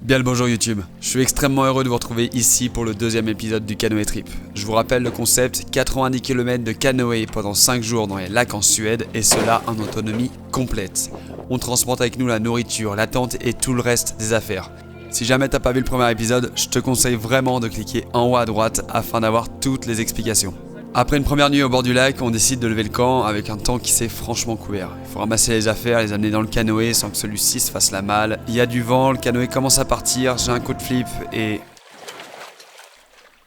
Bien le bonjour YouTube, je suis extrêmement heureux de vous retrouver ici pour le deuxième épisode du Canoë Trip. Je vous rappelle le concept, 90 km de canoë pendant 5 jours dans les lacs en Suède et cela en autonomie complète. On transporte avec nous la nourriture, la tente et tout le reste des affaires. Si jamais t'as pas vu le premier épisode, je te conseille vraiment de cliquer en haut à droite afin d'avoir toutes les explications. Après une première nuit au bord du lac, on décide de lever le camp avec un temps qui s'est franchement couvert. Il faut ramasser les affaires, les amener dans le canoë sans que celui-ci se fasse la malle. Il y a du vent, le canoë commence à partir, j'ai un coup de flip et...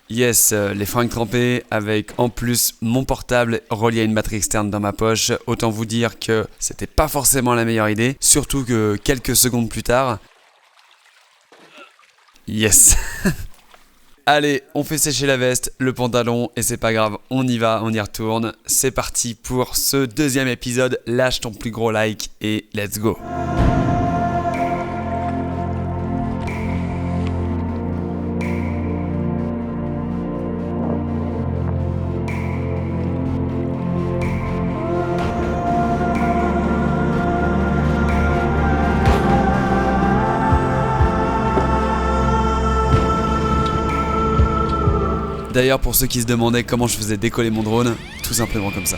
Yes, les fringues trempées avec en plus mon portable relié à une batterie externe dans ma poche. Autant vous dire que c'était pas forcément la meilleure idée, surtout que quelques secondes plus tard... Yes. Allez, on fait sécher la veste, le pantalon et c'est pas grave, on y va, on y retourne. C'est parti pour ce deuxième épisode, lâche ton plus gros like et let's go. D'ailleurs, pour ceux qui se demandaient comment je faisais décoller mon drone, tout simplement comme ça.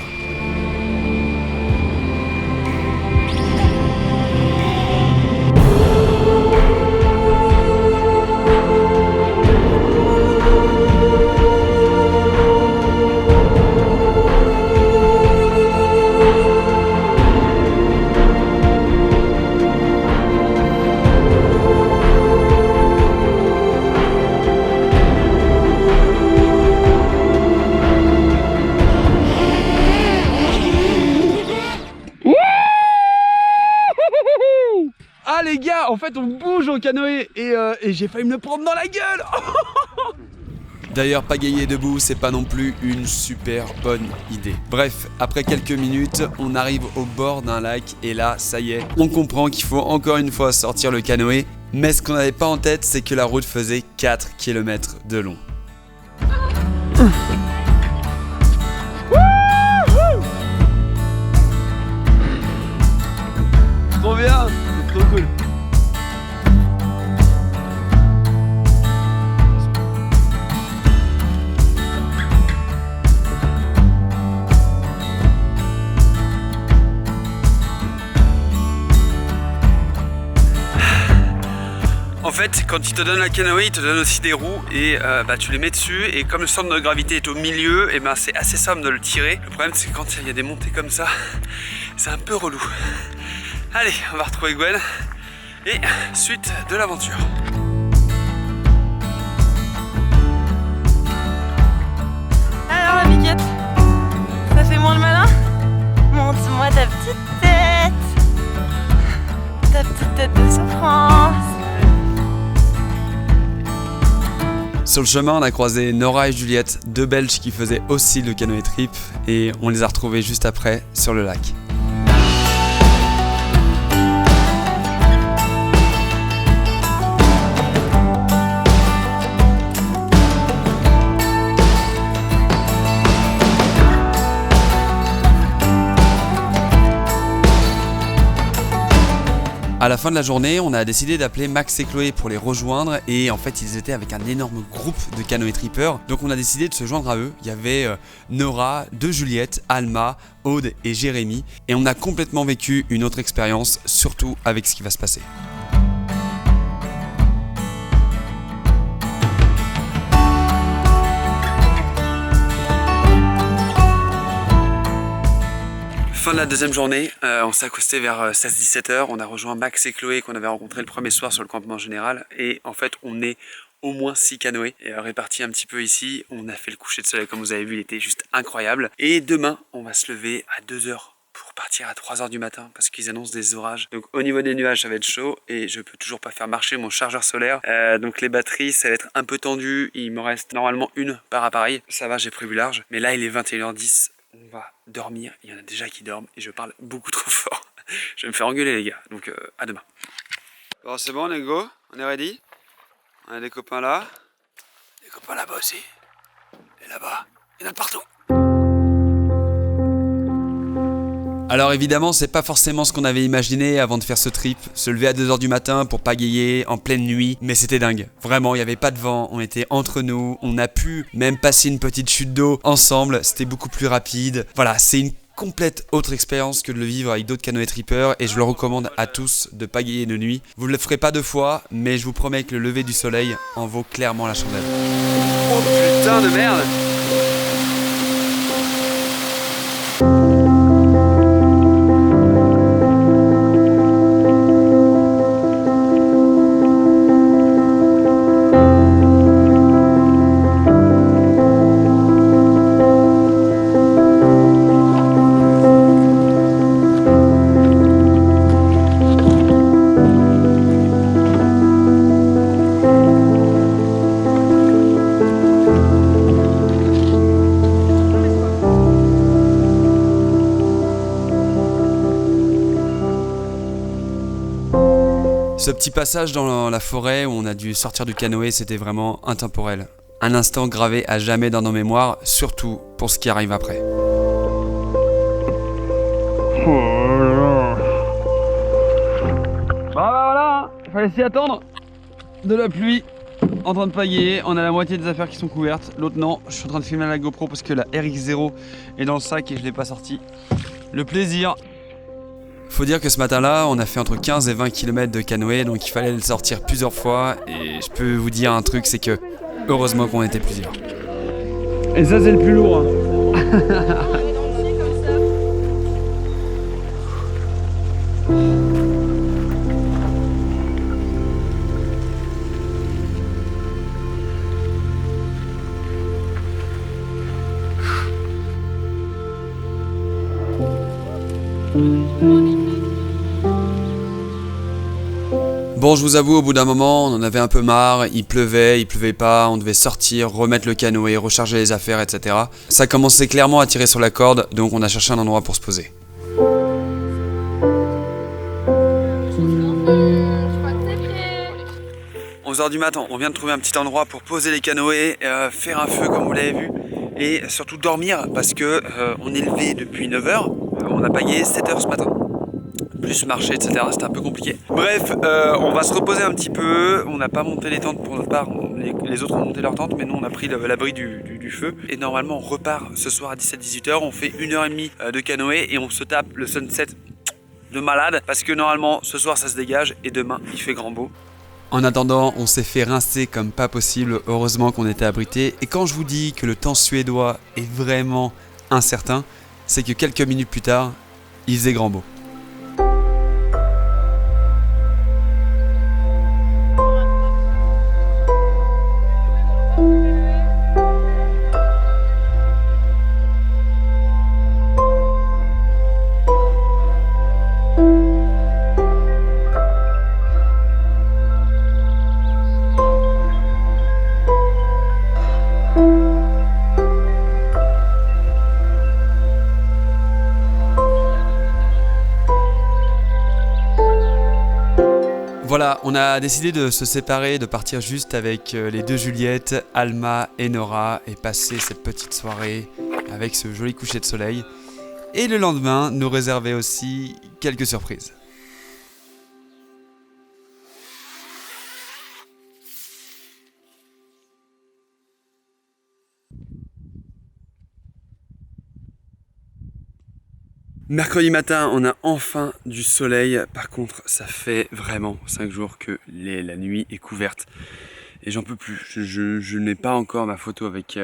Ah les gars, en fait on bouge au canoë et j'ai failli me le prendre dans la gueule. D'ailleurs, pagayer debout, c'est pas non plus une super bonne idée. Bref, après quelques minutes, on arrive au bord d'un lac et là, ça y est, on comprend qu'il faut encore une fois sortir le canoë. Mais ce qu'on n'avait pas en tête, c'est que la route faisait 4 km de long. Trop bien, c'est trop cool. En fait, quand il te donne la canoë, il te donne aussi des roues et tu les mets dessus et comme le centre de gravité est au milieu, et c'est assez simple de le tirer. Le problème c'est que quand il y a des montées comme ça, c'est un peu relou. Allez, on va retrouver Gwen et suite de l'aventure. Alors la biquette, ça fait moins le malin? Montre-moi ta petite tête. Ta petite tête de souffrance. Sur le chemin, on a croisé Nora et Juliette, deux Belges qui faisaient aussi le canoë trip et on les a retrouvés juste après sur le lac. À la fin de la journée, on a décidé d'appeler Max et Chloé pour les rejoindre et en fait ils étaient avec un énorme groupe de canoë trippers, donc on a décidé de se joindre à eux. Il y avait Nora, deux Juliette, Alma, Aude et Jérémy et on a complètement vécu une autre expérience, surtout avec ce qui va se passer. Fin de la deuxième journée, on s'est accosté vers 16-17h, on a rejoint Max et Chloé qu'on avait rencontrés le premier soir sur le campement général et en fait on est au moins 6 canoës répartis un petit peu ici. On a fait le coucher de soleil comme vous avez vu, il était juste incroyable et demain on va se lever à 2h pour partir à 3h du matin parce qu'ils annoncent des orages. Donc au niveau des nuages ça va être chaud et je peux toujours pas faire marcher mon chargeur solaire, donc les batteries ça va être un peu tendu, il me reste normalement une par appareil, ça va j'ai prévu large, mais là il est 21h10. On va dormir, il y en a déjà qui dorment et je parle beaucoup trop fort. Je vais me faire engueuler les gars, donc à demain. Bon c'est bon les go, on est ready. On a des copains là, des copains là-bas aussi, et là-bas, il y en a de partout. Alors évidemment, c'est pas forcément ce qu'on avait imaginé avant de faire ce trip, se lever à 2 h du matin pour pagayer en pleine nuit, mais c'était dingue. Vraiment, il n'y avait pas de vent, on était entre nous, on a pu même passer une petite chute d'eau ensemble, c'était beaucoup plus rapide. Voilà, c'est une complète autre expérience que de le vivre avec d'autres canoë trippers et je le recommande à tous de pagayer de nuit. Vous ne le ferez pas 2 fois, mais je vous promets que le lever du soleil en vaut clairement la chandelle. Oh putain de merde! Ce petit passage dans la forêt où on a dû sortir du canoë, c'était vraiment intemporel. Un instant gravé à jamais dans nos mémoires, surtout pour ce qui arrive après. Voilà, il fallait s'y attendre. De la pluie, en train de pagayer, on a la moitié des affaires qui sont couvertes, l'autre non. Je suis en train de filmer à la GoPro parce que la RX0 est dans le sac et je l'ai pas sorti. Le plaisir. Faut dire que ce matin-là, on a fait entre 15 et 20 km de canoë, donc il fallait le sortir plusieurs fois. Et je peux vous dire un truc, c'est que heureusement qu'on était plusieurs. Et ça c'est le plus lourd. Bon, je vous avoue, au bout d'un moment, on en avait un peu marre, il pleuvait pas, on devait sortir, remettre le canoë, recharger les affaires, etc. Ça commençait clairement à tirer sur la corde, donc on a cherché un endroit pour se poser. « 11 h du matin, on vient de trouver un petit endroit pour poser les canoës, faire un feu comme vous l'avez vu, et surtout dormir parce que on est levé depuis 9 h, on a pagayé 7 h ce matin. Plus marcher, etc. C'était un peu compliqué. Bref, on va se reposer un petit peu. On n'a pas monté les tentes pour notre part. Les autres ont monté leurs tentes, mais nous on a pris l'abri du feu. Et normalement on repart ce soir à 17-18 h. On fait 1h30 de canoë et on se tape le sunset de malade. Parce que normalement ce soir ça se dégage et demain il fait grand beau. En attendant, on s'est fait rincer comme pas possible. Heureusement qu'on était abrités. Et quand je vous dis que le temps suédois est vraiment incertain, c'est que quelques minutes plus tard, il faisait grand beau. Voilà, on a décidé de se séparer, de partir juste avec les 2 Juliettes, Alma et Nora, et passer cette petite soirée avec ce joli coucher de soleil. Et le lendemain, nous réserver aussi quelques surprises. Mercredi matin, on a enfin du soleil. Par contre, ça fait vraiment 5 jours que la nuit est couverte. Et j'en peux plus. Je n'ai pas encore ma photo avec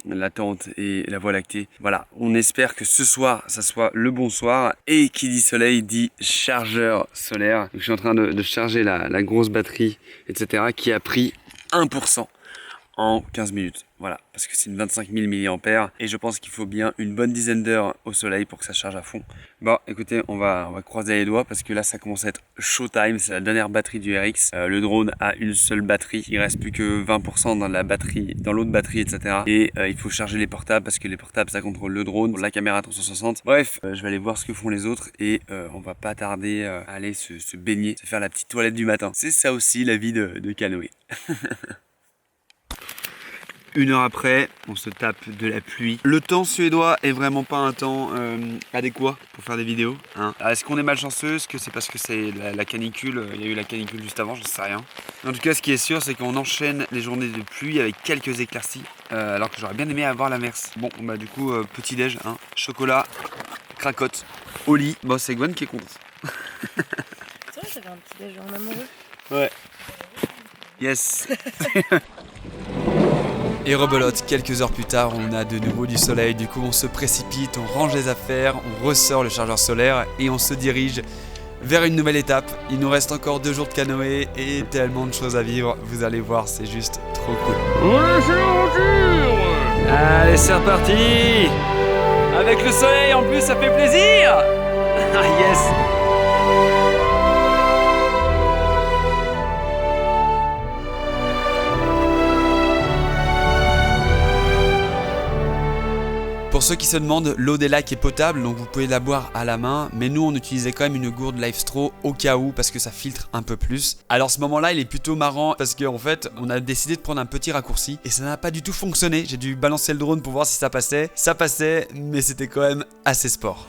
la tente et la voie lactée. Voilà, on espère que ce soir, ça soit le bon soir. Et qui dit soleil dit chargeur solaire. Donc, je suis en train de charger la grosse batterie, etc. qui a pris 1% en 15 minutes. Voilà, parce que c'est une 25 000 mAh et je pense qu'il faut bien une bonne dizaine d'heures au soleil pour que ça charge à fond. Bon, écoutez, on va croiser les doigts parce que là, ça commence à être showtime. C'est la dernière batterie du RX. Le drone a une seule batterie. Il reste plus que 20% dans la batterie, dans l'autre batterie, etc. Et il faut charger les portables parce que les portables, ça contrôle le drone, la caméra 360. Bref, je vais aller voir ce que font les autres et on va pas tarder à aller se baigner, se faire la petite toilette du matin. C'est ça aussi la vie de canoë. 1 heure après, on se tape de la pluie. Le temps suédois est vraiment pas un temps adéquat pour faire des vidéos. Hein. Est-ce qu'on est malchanceux? Est-ce que c'est parce que c'est la canicule? Il y a eu la canicule juste avant, j'en sais rien. En tout cas, ce qui est sûr, c'est qu'on enchaîne les journées de pluie avec quelques éclaircies. Alors que j'aurais bien aimé avoir l'averse. Bon, bah du coup, petit déj, hein. Chocolat, cracotte, au lit. Bon, c'est Gwen qui est contente. C'est vrai, ça fait un petit déj en amoureux. Ouais. Yes. Et rebelote, quelques heures plus tard, on a de nouveau du soleil, du coup on se précipite, on range les affaires, on ressort le chargeur solaire et on se dirige vers une nouvelle étape. Il nous reste encore 2 jours de canoë et tellement de choses à vivre, vous allez voir, c'est juste trop cool. Allez, c'est reparti. Avec le soleil en plus, ça fait plaisir. Ah yes. Pour ceux qui se demandent, l'eau des lacs est potable, donc vous pouvez la boire à la main, mais nous on utilisait quand même une gourde LifeStraw au cas où, parce que ça filtre un peu plus. Alors ce moment-là, il est plutôt marrant, parce qu'en fait, on a décidé de prendre un petit raccourci, et ça n'a pas du tout fonctionné. J'ai dû balancer le drone pour voir si ça passait. Ça passait, mais c'était quand même assez sport.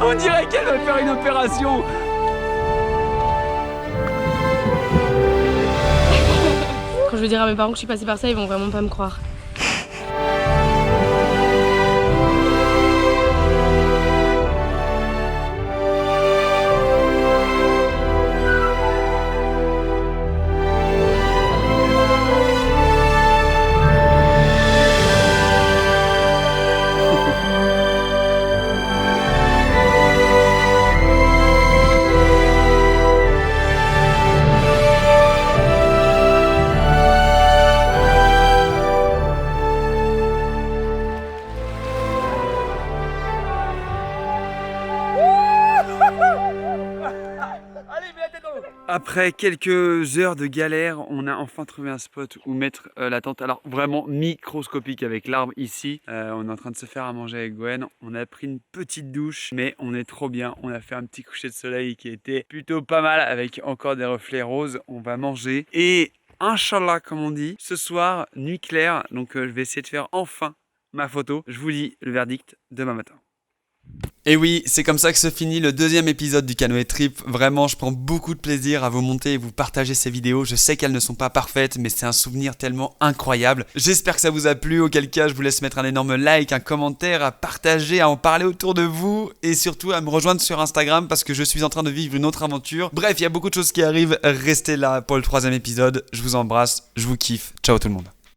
On dirait qu'elle va faire une opération. Quand je vais dire à mes parents que je suis passée par ça, ils vont vraiment pas me croire. Après quelques heures de galère, on a enfin trouvé un spot où mettre la tente. Alors vraiment microscopique avec l'arbre ici. On est en train de se faire à manger avec Gwen. On a pris une petite douche, mais on est trop bien. On a fait un petit coucher de soleil qui était plutôt pas mal avec encore des reflets roses. On va manger et Inch'Allah comme on dit, ce soir nuit claire. Donc je vais essayer de faire enfin ma photo. Je vous dis le verdict demain matin. Et oui, c'est comme ça que se finit le 2e épisode du Canoë Trip. Vraiment, je prends beaucoup de plaisir à vous monter et vous partager ces vidéos. Je sais qu'elles ne sont pas parfaites, mais c'est un souvenir tellement incroyable. J'espère que ça vous a plu, auquel cas je vous laisse mettre un énorme like, un commentaire, à partager, à en parler autour de vous et surtout à me rejoindre sur Instagram parce que je suis en train de vivre une autre aventure. Bref, il y a beaucoup de choses qui arrivent. Restez là pour le 3e épisode. Je vous embrasse, je vous kiffe. Ciao tout le monde.